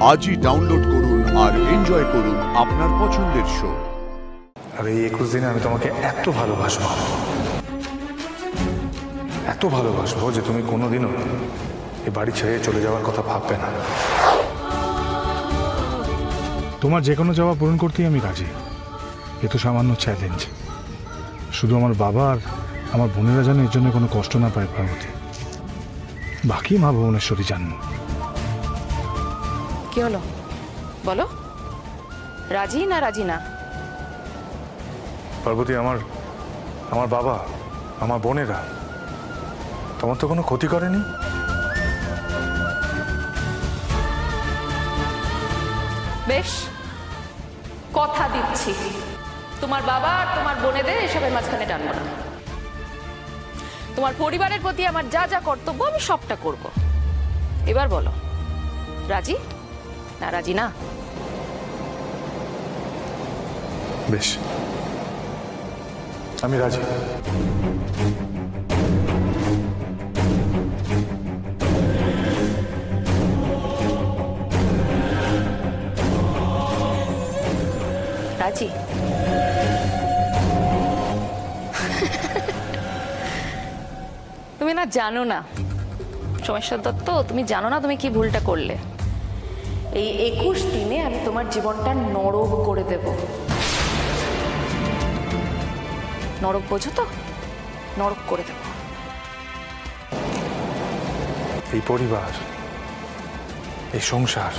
আজই ডাউনলোড করুন আর এনজয় করুন আপনার পছন্দের শো। আর এই 21 দিনে আমি তোমাকে এত ভালোবাসবো যে তুমি কোনোদিনও এই বাড়ি ছেড়ে চলে যাওয়ার কথা ভাববে না। তোমার যে কোনো চাওয়া পূরণ করতেই আমি রাজি। এ তো সামান্য চ্যালেঞ্জ। শুধু আমার বাবা আর আমার বোনেরা যেন এর জন্য কোনো কষ্ট না পায় পার্বতী। বাকি মা ভুবনেশ্বরী জানেন। কি হলো বলো, রাজি না রাজি না? পার্বতী, আমার বাবা, আমার বোনেরা তোমার তো কোনো ক্ষতি করেনি। বেশ, কথা দিচ্ছি তোমার বাবা আর তোমার বোনেদের এসবের মাঝখানে টানবো না। তোমার পরিবারের প্রতি আমার যা যা কর্তব্য আমি সবটা করব। এবার বলো, রাজি না রাজি না? বেশ, আমি রাজি। রাজি? তুমি না জানো না সোমেশ্বর দত্ত, তুমি জানো না তুমি কি ভুলটা করলে। এই 21 দিনে আমি তোমার জীবনটা নরক করে দেব। নরক বোঝো তো? নরক করে দেব। এই পরিবার, এই সংসার,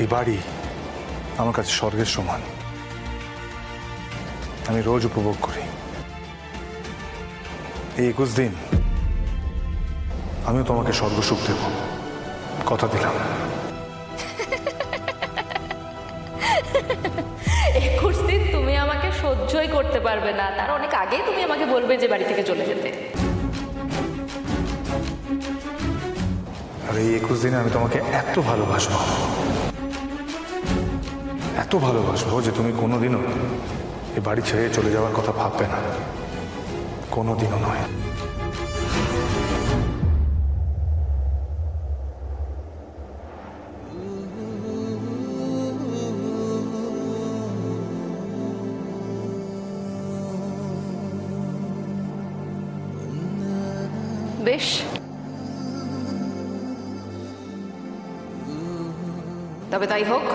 এই বাড়ি আমার কাছে স্বর্গের সমান। আমি রোজ উপভোগ করি। এই 21 দিন আমিও তোমাকে স্বর্গ সুখ দেব, কথা দিলাম। 21 দিন তুমি আমাকে সহ্যই করতে পারবে না, তার অনেক আগেই তুমি আমাকে বলবে যে বাড়ি থেকে চলে যেতে। আর এই 21 দিনে আমি তোমাকে এত ভালোবাসবো যে তুমি কোনোদিনও এই বাড়ি ছেড়ে চলে যাওয়ার কথা ভাববে না, কোনোদিনও নয়। বেশ, তবে তাই হোক।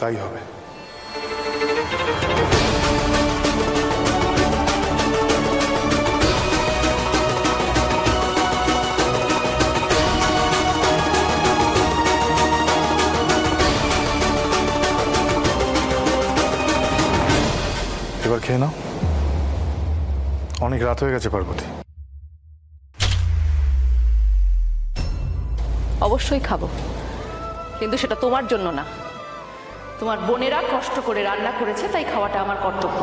তাই হবে। এবার খেয়ে নাও, অনেক রাত হয়ে গেছে পার্বতী। অবশ্যই খাবো, কিন্তু সেটা তোমার জন্য না। তোমার বোনেরা কষ্ট করে রান্না করেছে, তাই খাওয়াটা আমার কর্তব্য।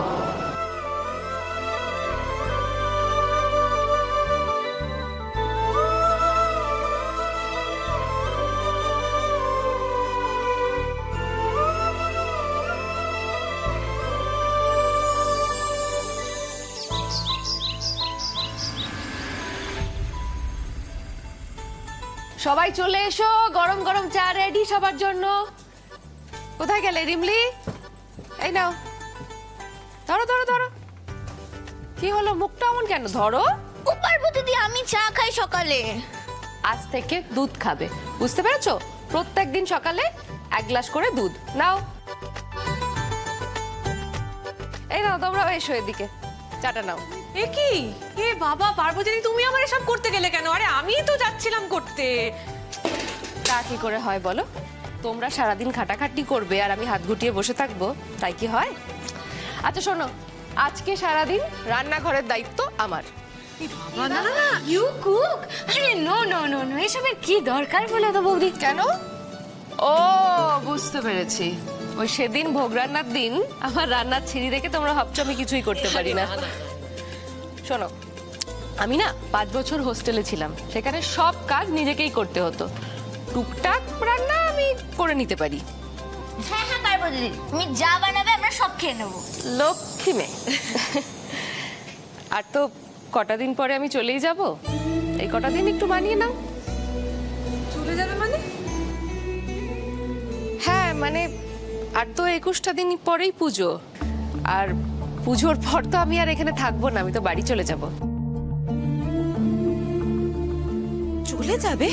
সবাই চলে এসো, গরম গরম চা রেডি সবার জন্য। কোথায় গেলে রিমলি? এই নাও, ধরো ধরো ধরো। কি হলো, মুখটা এমন কেন? ধরো। ও পার্বতী দি, আমি চা খাই সকালে। আজ থেকে দুধ খাবে, বুঝতে পেরেছো? প্রত্যেকদিন সকালে 1 গ্লাস করে দুধ নাও। এই নাও, তোমরা এসো এদিকে, চাটা নাও। এ কি? এ বাবা পার্বতী, তুমি আমার এসব করতে গেলে কেন? আরে আমিই তো যাচ্ছিলাম করতে। তা কি করে হয় বলো? তোমরা সারাদিন খাটাখাটি করবে আর আমি হাত গুটিয়ে বসে থাকবো, তাই কি হয়? আচ্ছা শোনো, আজকে সারাদিন রান্নাঘরের দায়িত্ব আমার। না না না ইউ কুক? আরে নো নো নো নো, এসবের কি দরকার বলে তো বৌদি? কেন? ও বুঝতে পেরেছি, ওই সেদিন ভোগ রান্নার দিন আমার রান্নার ছিঁড়ি দেখে তোমরা ভাবছো আমি কিছুই করতে পারি না। শোনো, আমি না 5 বছর হোস্টেলে ছিলাম, সেখানে সব কাজ নিজেকেই করতে হতো। টুকটাক রান্না আমি করে নিতে পারি। হ্যাঁ হ্যাঁ পারবো দিদি, তুমি যা বানাবে আমরা সব খেয়ে নেবো। লক্ষ্মী মেয়ে। আর তো কটা দিন পরে আমি চলেই যাব, এই কটা দিন একটু মানিয়ে নাও। চলে যাবে মানে? হ্যাঁ মানে আর তো 21টা দিন পরেই পুজো, আর পুজোর পর তো আমি আর এখানে থাকবো না, আমি তো বাড়ি চলে যাব। চলে যাবে?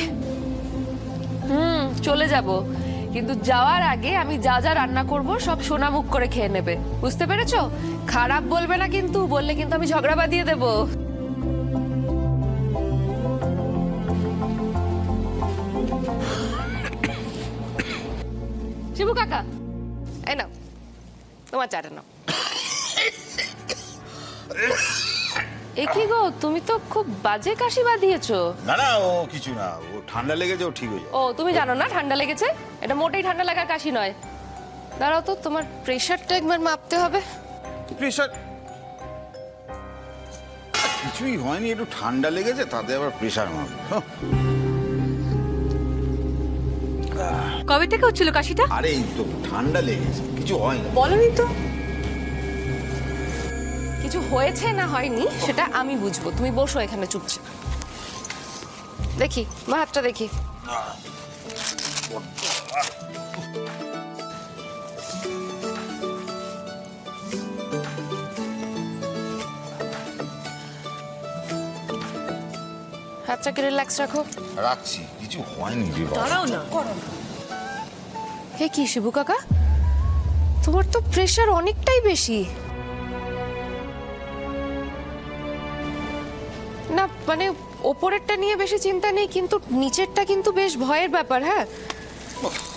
চলে যাব, কিন্তু যাওয়ার আগে আমি যা যা রান্না করব সব সোনা মুখ করে খেয়ে নেবে, বুঝতে পেরেছো? খারাপ বলবে না কিন্তু, বললে কিন্তু আমি ঝগড়া বাঁধিয়ে দেবো। শিবু কাকা, এই নাও তোমার চাটা নাও। এ কি গো, তুমি তো খুব বাজে কাশি বাঁধিয়েছো। না না, ও কিছু না, ও ঠান্ডা লেগেছে, ও ঠিক হয়ে যাবে। ও তুমি জানো না ঠান্ডা লেগেছে? এটা মোটেই ঠান্ডা লাগা কাশি নয়। দাঁড়াও তো, তোমার প্রেশারটা একবার মাপতে হবে। প্রেশার কিছুই হয়নি, একটু ঠান্ডা লেগেছে, তাতে আবার প্রেশার মাপ। কবে থেকে হচ্ছিল কাশিটা? আরে এই তো ঠান্ডা লেগেছে, কিছু হয়নি। বলনি তো। কিছু হয়েছে না হয়নি সেটা আমি বুঝবো, তুমি বসো এখানে চুপচাপ। দেখি মা হাতটা দেখি। হাতটাকে রিল্যাক্স রাখো। রাখছি, কিছু হয়নি রে বাবা। দাঁড়াও না। হে কি শিবু কাকা, তোমার তো প্রেশার অনেকটাই বেশি। না মানে ওপরেরটা নিয়ে বেশি চিন্তা নেই, কিন্তু নিচেরটা কিন্তু বেশ ভয়ের ব্যাপার। হ্যাঁ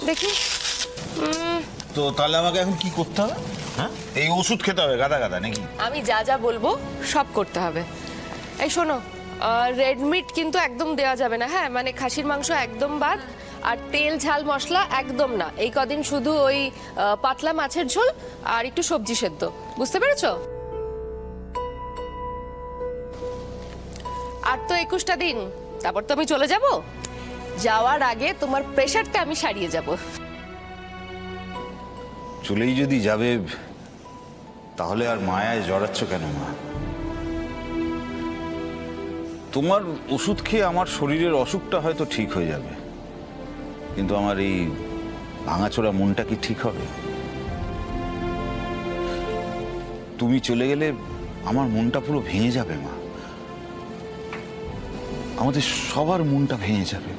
দেখি। তো তাহলে আমাকে এখন কি করতে হবে? হ্যাঁ, এই ওষুধ খেতে হবে গাদা গাদা নাকি? আমি যা যা বলবো সব করতে হবে। এই শোনো, রেড মিট কিন্তু একদম দেওয়া যাবে না। হ্যাঁ মানে খাসির মাংস একদম বাদ, আর তেল ঝাল মশলা একদম না। এই কদিন শুধু ওই পাতলা মাছের ঝোল আর একটু সবজি সেদ্ধ, বুঝতে পেরেছো? আর তো 21টা দিন, তারপর তো আমি চলে যাব। যাওয়ার আগে তোমার প্রেশারটা আমি সারিয়ে যাব। চলেই যদি যাবে তাহলে আর মায়ায় জড়াচ্ছ কেন মা? তোমার ওষুধ খেয়ে আমার শরীরের অসুখটা হয়তো ঠিক হয়ে যাবে, কিন্তু আমার এই ভাঙাচোরা মনটা কি ঠিক হবে? তুমি চলে গেলে আমার মনটা পুরো ভেঙে যাবে মা, আমাদের সবার মনটা ভেঙে যাবে।